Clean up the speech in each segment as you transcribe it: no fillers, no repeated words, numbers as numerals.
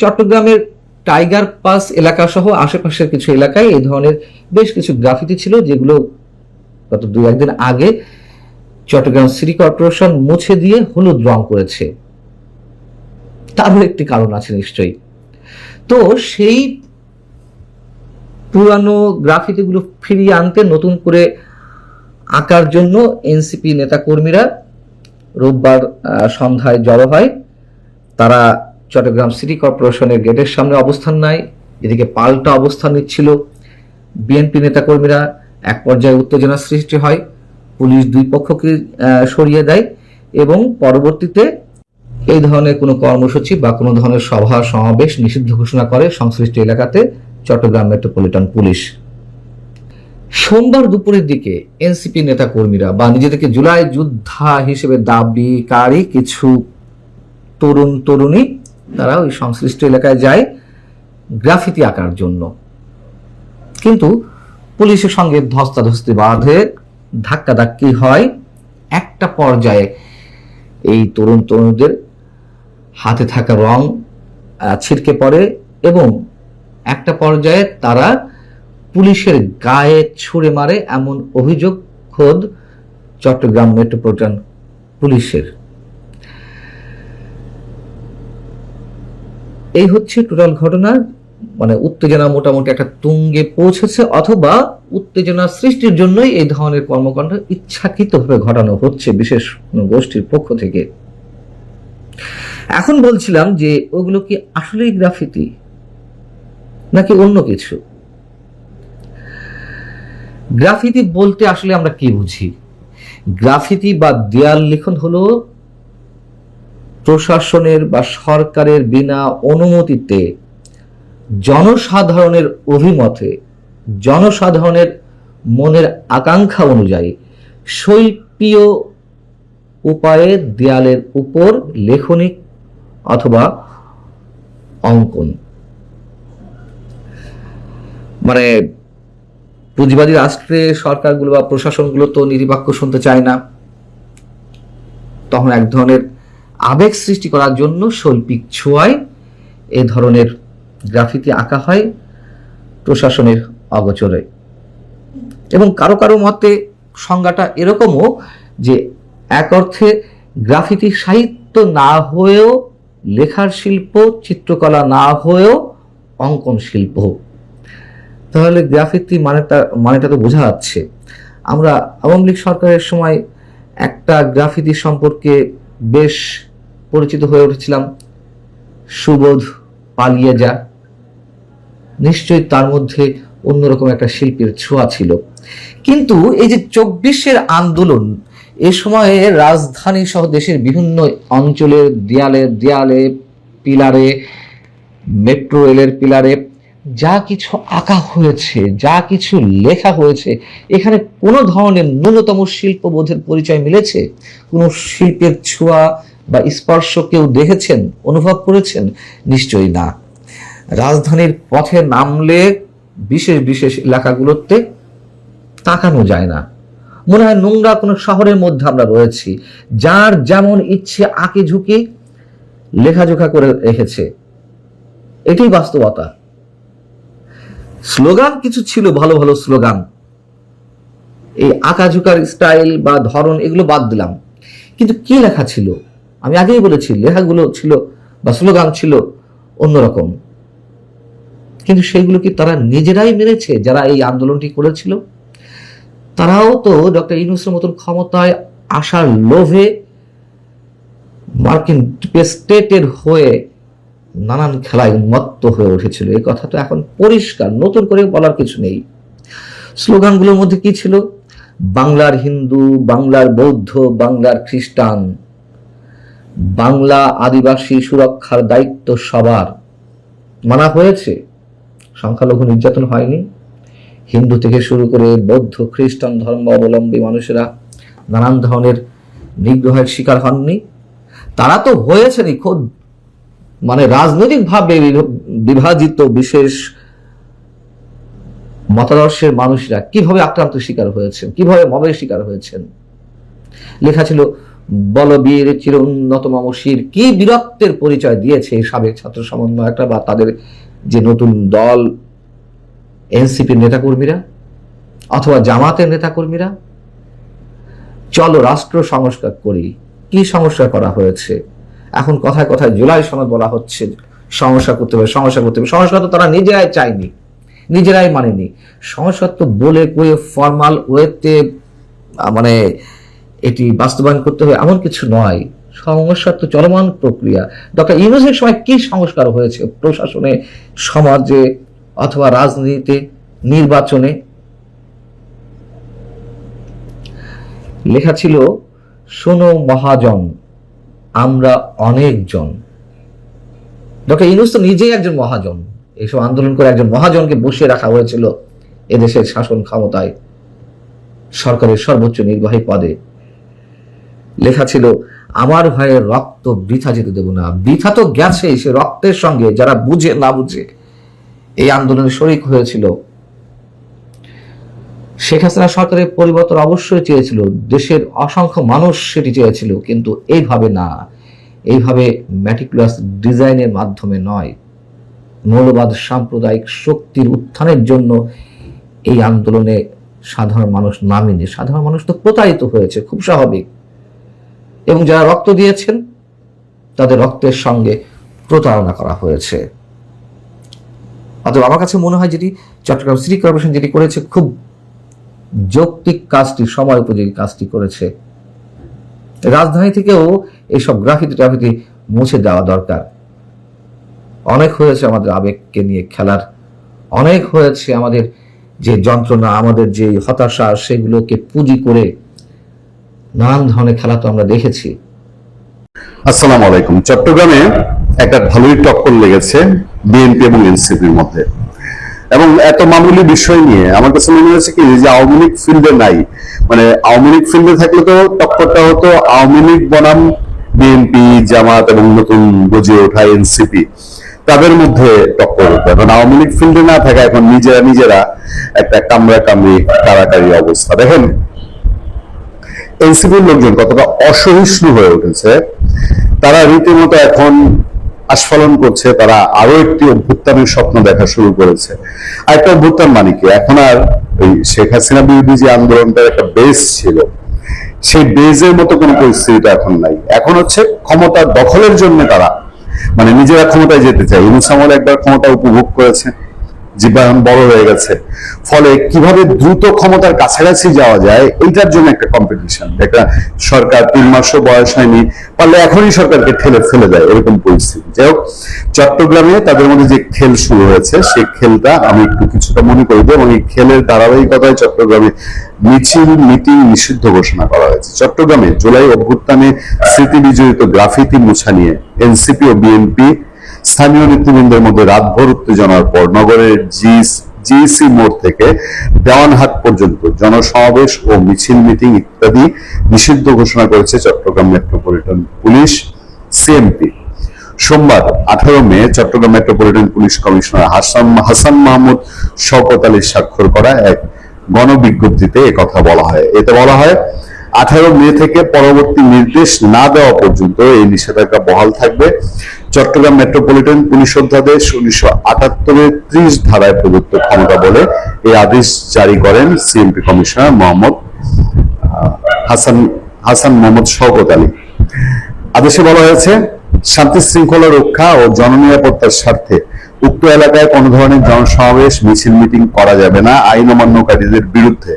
চট্টগ্রামের tiger pass এলাকা সহ আশেপাশের কিছু এলাকায় এই ধরনের বেশ কিছু গ্রাফিতি ছিল, যেগুলো গত দু একদিন আগে চট্টগ্রাম সিটি কর্পোরেশন মুছে দিয়ে হলুদ রং করেছে। তারও একটি কারণ আছে নিশ্চয়ই। তো সেই পুরানো গ্রাফিতিগুলো ফিরিয়ে আনতে, নতুন করে আঁকার জন্য এনসিপি নেতাকর্মীরা রোববার সন্ধ্যায় জড়ো হয়। তারা চট্টগ্রাম সিটি কর্পোরেশনের গেটের সামনে অবস্থান নেয়। এদিকে পাল্টা অবস্থান নিচ্ছিল বিএনপি নেতাকর্মীরা। এক পর্যায়ে উত্তেজনা সৃষ্টি হয়, পুলিশ দুই পক্ষকে সরিয়ে দেয় এবং পরবর্তীতে এই ধরনের কোনো কর্মসূচি বা কোনো ধরনের সভা সমাবেশ নিষিদ্ধ ঘোষণা করে সংশ্লিষ্ট এলাকাতে চট্টগ্রাম মেট্রোপলিটন পুলিশ। সোমবার দুপুরের দিকে এনসিপি নেতাকর্মীরা বা নিজেদেরকে জুলাই যোদ্ধা হিসেবে দাবিকারী কিছু তরুণ তরুণী তারা ওই সংশ্লিষ্ট এলাকায় যায় গ্রাফিতি আঁকার জন্য। কিন্তু পুলিশের সঙ্গে ধস্তাধস্তি বাঁধে, ধাক্কাধাক্কি হয়। একটা পর্যায়ে এই তরুণ তরুণীদের হাতে থাকা রং ছিটকে পড়ে এবং একটা পর্যায়ে তারা পুলিশের গায়ে ছুঁড়ে মারে, এমন অভিযোগ খোদ চট্টগ্রাম মেট্রোপলিটন পুলিশের। এই হচ্ছে টোটাল ঘটনা। মানে উত্তেজনা মোটামুটি একটা তুঙ্গে পৌঁছেছে, অথবা উত্তেজনা সৃষ্টির জন্যই এই ধরনের কর্মকাণ্ড ইচ্ছাকৃতভাবে ঘটানো হচ্ছে বিশেষ কোনো গোষ্ঠীর পক্ষ থেকে। এখন বলছিলাম যে ওগুলো কি আসলেই গ্রাফিতি নাকি অন্য কিছু? গ্রাফিতি বলতে আসলে আমরা কি বুঝি? গ্রাফিতি বা দেয়াল লিখন হলো প্রশাসনের বা সরকারের বিনা অনুমতিতে জনসাধারণের অভিমতে, জনসাধারণের মনের আকাঙ্ক্ষা অনুযায়ী শৈল্পীয় উপায়ে দেয়ালের উপর লেখনী অথবা অঙ্কন। মানে পুঁজিবাদী রাষ্ট্রে সরকারগুলো বা প্রশাসনগুলো তো নীতিবাক্য শুনতে চায় না, তখন এক ধরনের আবেগ সৃষ্টি করার জন্য শৈল্পিক ছোঁয়ায় এ ধরনের গ্রাফিতি আঁকা হয় প্রশাসনের অগোচরে। এবং কারো কারো মতে সংজ্ঞাটা এরকমও যে এক অর্থে গ্রাফিতি সাহিত্য না হয়েও লেখার শিল্প, চিত্রকলা না হয়েও অঙ্কন শিল্প। তাহলে গ্রাফিতি মানেটা তো বোঝা যাচ্ছে। আমরা আওয়ামী লীগ সরকারের সময় একটা গ্রাফিতি সম্পর্কে বেশ পরিচিত হয়ে উঠেছিলাম, সুবোধ পালিয়ে যা। নিশ্চয়ই তার মধ্যে অন্যরকম একটা শিল্পের ছোঁয়া ছিল। কিন্তু এই যে 24-এর আন্দোলন, এ সময়ে রাজধানী সহ দেশের বিভিন্ন অঞ্চলের দেয়ালে দেয়ালে, পিলারে, মেট্রো রেলের পিলারে যা কিছু আঁকা হয়েছে, যা কিছু লেখা হয়েছে, এখানে কোনো ধরনের ন্যূনতম শিল্পবোধের পরিচয় মিলেছে? কোনো শিল্পের ছোঁয়া বা স্পর্শ কেউ দেখেছেন, অনুভব করেছেন? নিশ্চয়ই না। রাজধানীর পথে নামলে বিশেষ বিশেষ এলাকাগুলোতে তাকানো যায় না, মনে হয় নোংরা কোনো শহরের মধ্যে আমরা রয়েছি। যার যেমন ইচ্ছে আঁকে ঝুঁকে লেখাজোখা করে রেখেছে, এটাই বাস্তবতা। স্লোগান কিছু ছিল, ভালো ভালো স্লোগান, এই আঁকাঝুকার স্টাইল বা ধরন এগুলো বাদ দিলাম, কিন্তু কি লেখা ছিল? আমি আগেই বলেছি, লেখাগুলো ছিল বা স্লোগান ছিল অন্যরকম। কিন্তু সেগুলো কি তারা নিজেরাই মেনেছে যারা এই আন্দোলনটি করেছিল? তারাও তো ডক্টর ইউনূসের মতন ক্ষমতায় আসার লোভে মার্কিন স্টেটের হয়ে নানান খেলায় উন্মত্ত হয়ে উঠেছিল। এই কথা তো এখন পরিষ্কার, নতুন করে বলার কিছু নেই। স্লোগানগুলোর মধ্যে কি ছিল? বাংলার হিন্দু, বাংলার বৌদ্ধ, বাংলার খ্রিস্টান, বাংলা আদিবাসী সুরক্ষার দায়িত্ব সবার। মানা হয়েছে, সংখ্যালঘু নির্যাতন হয়নি। হিন্দু থেকে শুরু করে বৌদ্ধ, খ্রিস্টান ধর্ম অবলম্বী মানুষেরা নানান ধরনের নিগ্রহের শিকার হননি। তারা তো হয়েছেনই খোদ মানে রাজনৈতিকভাবে বিভাজিত বিশেষ মতাদর্শের মানুষরা কিভাবে আক্রান্ত শিকার হয়েছেন, কিভাবে মবের শিকার হয়েছেন। লেখা ছিল বলবীর চির উন্নত মমশির কি বীরত্বের পরিচয় দিয়েছে সাবেক ছাত্র সমন্বয়করা বা তাদের যে নতুন দল এনসিপির নেতাকর্মীরা অথবা জামাতের নেতাকর্মীরা। চলো রাষ্ট্র সংস্কার করি। কি সংস্কার করা হয়েছে? এখন কথায় কথায় জুলাই সনদ বলা হচ্ছে সংস্কার করতে হবে, সংস্কার করতে হবে। সংস্কার তো তারা নিজেরাই চায়নি, নিজেরাই মানেনি। সংস্কার তো বলে কয়ে ফর্মাল ওয়েতে মানে এটি বাস্তবায়ন করতে হবে এমন কিছু নয়। সংস্কার তো চলমান প্রক্রিয়া। ডক্টর ইউনূসের সময় কি সংস্কার হয়েছে প্রশাসনে, সমাজে অথবা রাজনীতিতে, নির্বাচনে? লেখা ছিল, শোনো মহাজন, আমরা অনেকজন। ডক্টর ইউনূস তো নিজেই একজন মহাজন। এইসব আন্দোলন করে একজন মহাজনকে বসিয়ে রাখা হয়েছিল এদেশের শাসন ক্ষমতায়, সরকারের সর্বোচ্চ নির্বাহী পদে। লেখা ছিল, আমার ভাইয়ের রক্ত বৃথা যেতে দেব না। বৃথা তো গেছে, সে রক্তের সঙ্গে যারা বুঝে না বুঝে এই আন্দোলনে শরিক হয়েছিল। শেখ হাসিনা সরকারের পরিবর্তন অবশ্যই চেয়েছিল, দেশের অসংখ্য মানুষ সেটি চেয়েছিল, কিন্তু এইভাবে না, এইভাবে ম্যাটিকুলাস ডিজাইনের মাধ্যমে নয়। মৌলবাদ সাম্প্রদায়িক শক্তির উত্থানের জন্য এই আন্দোলনে সাধারণ মানুষ নামেনি। সাধারণ মানুষ তো প্রতারিত হয়েছে, খুব স্বাভাবিক। এবং যারা রক্ত দিয়েছেন তাদের রক্তের সঙ্গে প্রতারণা করা হয়েছে। অতএব আমার কাছে মনে হয় যেটি চট্টগ্রাম সিটি কর্পোরেশন যেটি করেছে, খুব যৌক্তিক কাজটি, সময় উপযোগী কাজটি করেছে। রাজধানী থেকেও এইসব গ্রাফিতি মুছে দেওয়া দরকার। অনেক হয়েছে আমাদের আবেগকে নিয়ে খেলার, অনেক হয়েছে আমাদের যে যন্ত্রণা, আমাদের যে হতাশা, সেগুলোকে পুঁজি করে নানান ধরনের খেলা তো আমরা দেখেছি। আসসালামু আলাইকুম। চট্টগ্রামে একটা ভালোই টক্কর লেগেছে বিএনপি এবং এনসিপির মধ্যে, এবং এত মামুলি বিষয় নিয়ে আমার কাছে মনে হয়েছে কি যে আওয়ামী লীগ ফিল্ডে নাই, মানে আওয়ামী লীগ ফিল্ডে থাকলে তো টক্করটা হতো আওয়ামী লীগ বনাম বিএনপি, জামাত এবং নতুন গজিয়ে ওঠা এনসিপি, তাদের মধ্যে টক্কর হতো। এখন আওয়ামী লীগ ফিল্ডে না থাকা, এখন নিজেরা একটা কামড়ি কারাকারি অবস্থা। দেখেন এনসিপির লোকজন কতটা অসহিষ্ণু হয়ে উঠেছে। তারা রীতিমতো এখন আস্ফালন করছে, তারা আরো একটি অভ্যুত্থানের স্বপ্ন দেখা শুরু করেছে। আর একটা অভ্যুত্থান মানে কি, এখন আর ওই শেখ হাসিনা বিরোধী যে আন্দোলনটার একটা বেস ছিল, সেই বেজের মতো কোনো পরিস্থিতিটা এখন নাই। এখন হচ্ছে ক্ষমতা দখলের জন্য তারা মানে নিজেরা ক্ষমতায় যেতে চায়। ইউনূস আমল একবার ক্ষমতা উপভোগ করেছে, জীবন বড় হয়ে গেছে, ফলে কিভাবে দ্রুত ক্ষমতার কাছাকাছি যাওয়া যায় এইটার জন্য একটা কম্পিটিশন। একটা সরকার 3 মাসও বয়স হয়নি, পারলে এখনই সরকারকে ঠেলে ফেলে দেয়, এরকম পরিস্থিতি। যাই হোক, চট্টগ্রামে তাদের মধ্যে যে খেল শুরু হয়েছে, সেই খেলটা আমি একটু কিছুটা মনে করি দিই। এবং এই খেলের ধারাবাহিকতায় চট্টগ্রামে মিছিল মিটিং নিষিদ্ধ ঘোষণা করা হয়েছে। চট্টগ্রামে জুলাই অভ্যুত্থানে স্মৃতি বিজড়িত গ্রাফিতি মোছা নিয়ে এনসিপি ও বিএনপি স্থানীয় নেতৃবৃন্দের মধ্যে রাতভর উত্তেজনার পর নগরের জিসি মোড় থেকে দেওয়ানহাট পর্যন্ত জনসমাবেশ ও মিছিল মিটিং ইত্যাদি নিষিদ্ধ ঘোষণা করেছে চট্টগ্রাম মেট্রোপলিটন পুলিশ সিএমপি। সোমবার 18 May Chattogram metropolitan police commissioner Hasan Mahmud Shawkat আলীর স্বাক্ষর করা এক গণবিজ্ঞপ্তিতে একথা বলা হয়। এতে বলা হয়, 18 মে থেকে পরবর্তী নির্দেশ না দেওয়া পর্যন্ত এই নিষেধাজ্ঞা বহাল থাকবে। চট্টগ্রাম মেট্রোপলিটন পুলিশ অধ্যাদেশ 1978-এর 30 ধারায় প্রদত্ত ক্ষমতা বলে এই আদেশ জারি করেন সিএমপি কমিশনার হাসান মোহাম্মদ শওকত আলী। আদেশে বলা হয়েছে, শান্তি শৃঙ্খলা রক্ষা ও জননিরাপত্তার স্বার্থে উক্ত এলাকায় কোনো ধরনের জনসমাবেশ মিছিল মিটিং করা যাবে না। আইন অমান্যকারীদের বিরুদ্ধে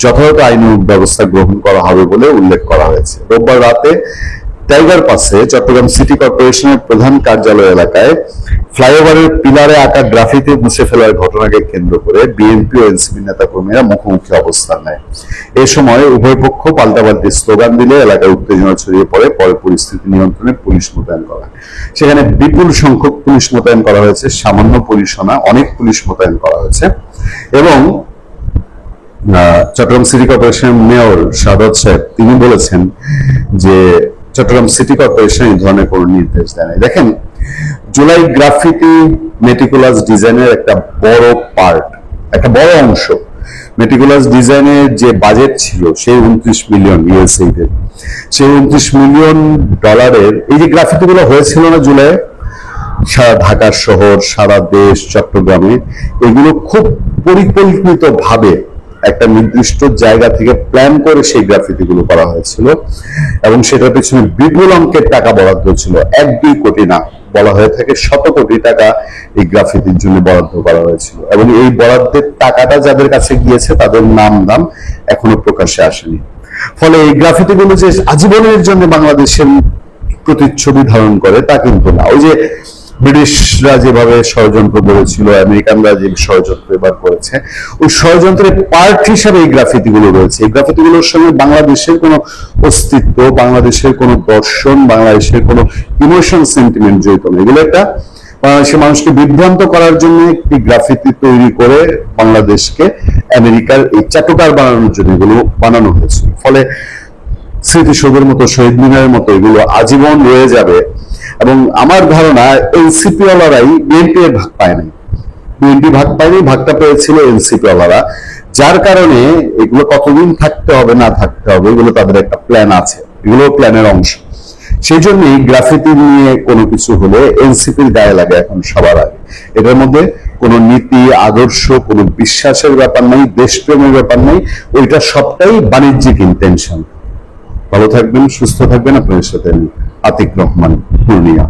যথাযথ আইন ব্যবস্থা গ্রহণ করা হবে বলে উল্লেখ করা হয়েছে। রোববার রাতে টাইগার পাসে চট্টগ্রাম সিটি কর্পোরেশনের প্রধান কার্যালয় এলাকায় ফ্লাইওভারের পিলারে আঁকা গ্রাফিতি মুছে ফেলার ঘটনাকে কেন্দ্র করে বিএনপি ও এনসিপি নেতাকর্মীরা মুখোমুখি অবস্থান নেয়। এ সময় উভয় পক্ষ পাল্টাপাল্টি স্লোগান দিলে এলাকায় উত্তেজনা ছড়িয়ে পড়ে। পরে পরিস্থিতি নিয়ন্ত্রণে পুলিশ মোতায়েন করা হয়। সেখানে বিপুল সংখ্যক পুলিশ মোতায়েন করা হয়েছে, সামান্য পুলিশ না, অনেক পুলিশ মোতায়েন করা হয়েছে। এবং চট্টগ্রাম সিটি কর্পোরেশনের মেয়র সাদত সাহেব তিনি বলেছেন যে চট্টগ্রাম সিটি কর্পোরেশন এই ধরনের কোনো নির্দেশ দেয় নাই। দেখেন, জুলাই গ্রাফিটি মেটিকুলাস ডিজাইনের একটা বড় পার্ট, একটা বড় অংশ মেটিকুলাস ডিজাইনের যে বাজেট ছিল সেই 29 মিলিয়ন ইউএসএ এর, সেই 29 মিলিয়ন ডলারের এই যে গ্রাফিতি গুলো হয়েছিল না জুলাই, সারা ঢাকা শহর, সারা দেশ, চট্টগ্রামে, এগুলো খুব পরিকল্পিত ভাবে একটা নির্দিষ্ট জায়গা থেকে প্ল্যান করে সেই গ্রাফিতি গুলো করা হয়েছিল এবং সেটার পেছনে বিপুল অঙ্কের টাকা বরাদ্দ ছিল, 1-2 কোটি না, বলা হয়ে থাকে শত কোটি টাকা এই গ্রাফিতির জন্য বরাদ্দ করা হয়েছিল এবং এই বরাদ্দের টাকাটা যাদের কাছে গিয়েছে তাদের নাম দাম এখনো প্রকাশ্যে আসেনি। ফলে এই গ্রাফিতি গুলো যে আজীবনের জন্য বাংলাদেশের প্রতিচ্ছবি ধারণ করে তা কিন্তু না। ওই যে ব্রিটিশরা যেভাবে ষড়যন্ত্র করেছিল, আমেরিকানরা যে ষড়যন্ত্র এবার করেছে, ওই ষড়যন্ত্রের পার্ট হিসাবে এই গ্রাফিতি গুলো রয়েছে। এই গ্রাফিতি গুলোর সঙ্গে বাংলাদেশের কোনো অস্তিত্ব, বাংলাদেশের কোনো দর্শন, বাংলাদেশের কোনো ইমোশন, সেন্টিমেন্ট জড়িত না। এগুলো একটা বাংলাদেশের মানুষকে বিভ্রান্ত করার জন্য একটি গ্রাফিতি তৈরি করে বাংলাদেশকে আমেরিকার এই চাটুকার বানানোর জন্য এগুলো বানানো হয়েছিল। ফলে স্মৃতিসৌধের মতো, শহীদ মিনারের মতো এগুলো আজীবন রয়ে যাবে এবং আমার ধারণা এনসিপি ওয়ালারাই বিএনপি এর ভাগ পায় নাই, বিএনপি ভাগ পায়নি, ভাগটা পেয়েছিল এনসিপি ওয়ালারা, যার কারণে এগুলো কতদিন থাকতে হবে না থাকতে হবে এগুলো তাদের একটা প্ল্যান আছে, এগুলো প্ল্যানের অংশ। সেই জন্যই গ্রাফিতি নিয়ে কোনো কিছু হলে এনসিপির গায়ে লাগে এখন সবার আগে। এটার মধ্যে কোনো নীতি, আদর্শ, কোনো বিশ্বাসের ব্যাপার নাই, দেশপ্রেমের ব্যাপার নাই, ওইটা সবটাই বাণিজ্যিক ইন্টেনশন। ভালো থাকবেন, সুস্থ থাকবেন। আপনাদের সাথে আতিক রহমান, পূর্ণিয়া।